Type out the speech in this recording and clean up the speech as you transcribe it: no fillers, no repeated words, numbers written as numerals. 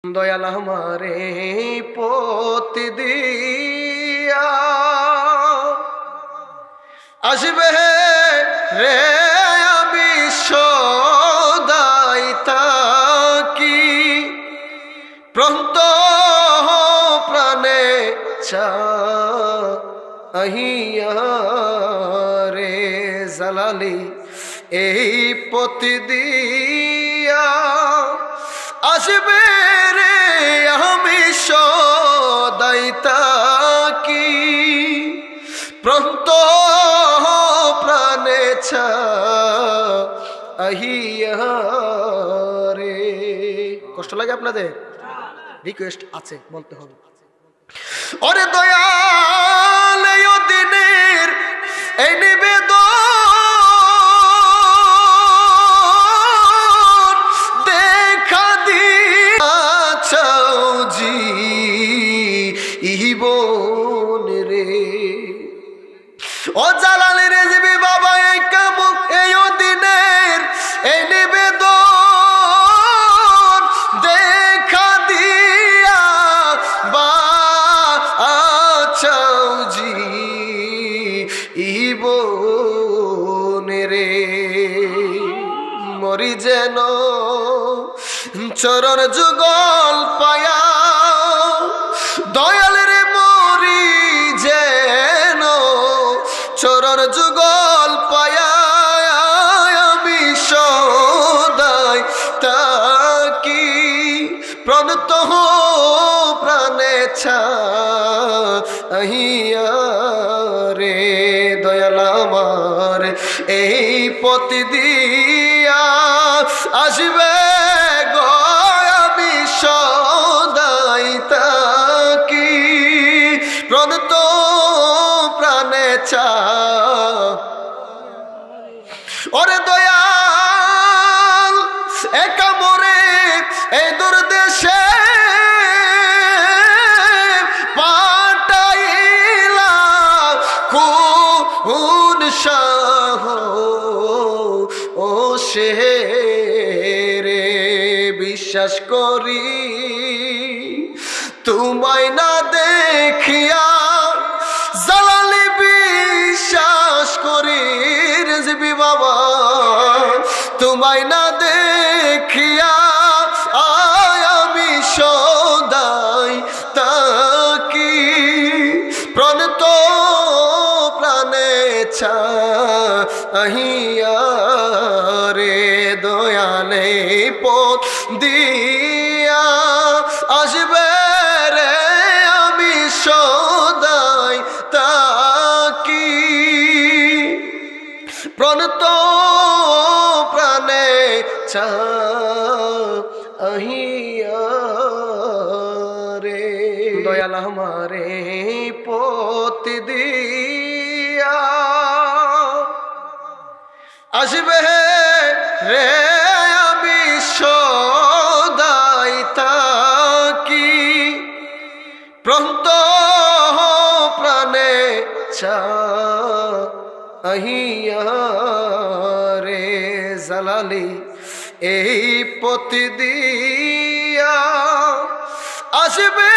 দয়াল আমারে পতি দিয়া আসবে রে আমি সদাই তাকি প্রন্ত প্রাণে চাহিয়া রে জালালি এই পতি দিয়া আসবে রে আমি সদাই তাকি প্রন্ত প্রাণে চাহিয়া রে। কষ্ট লাগে আপনাদের? রিকোয়েস্ট আছে, বলতে হবে। ওরে দয়াল এই দিনের এই নিবেদন দেখা দিয়াছাও জীবন রে। ও জালালি রেজবি বাবা এই কামুক এই দিনের এই নিবেদন দেখা দিয়া বাছাও জীবন রে। মরি যেন চরণ যুগল পায়া দয়াল রে, মরি যেন চরণ যুগল পায়া আমি সদাই তাকি প্রণত প্রাণে চাহিয়া রে। দয়াল আমার এই পতি দিয়া আসবে গো আমি সদাই তাকি প্রণত প্রাণে চা। ওরে দয়াল একা মরে এই দূর দেশে পাঠাইলা কোন শাহ ও সে রে। বিশ্বাস করি তোমায় না দেখিয়া জালালি, বিশ্বাস করি রেজবি বাবা তোমায় না দেখিয়া আমি সদাই তাকি প্রণত প্রাণে চাহিয়া রে। দয়ালে পথ দিয়া আসবে রে আমি সদাই তাকি প্রণত প্রাণে চাহিয়া রে। দয়াল আমারে পতি দিয়া আসবে রে আমি সদাই তাকি প্রন্ত প্রাণে চাহিয়া রে। জালালি এই পতি দিয়া আসবে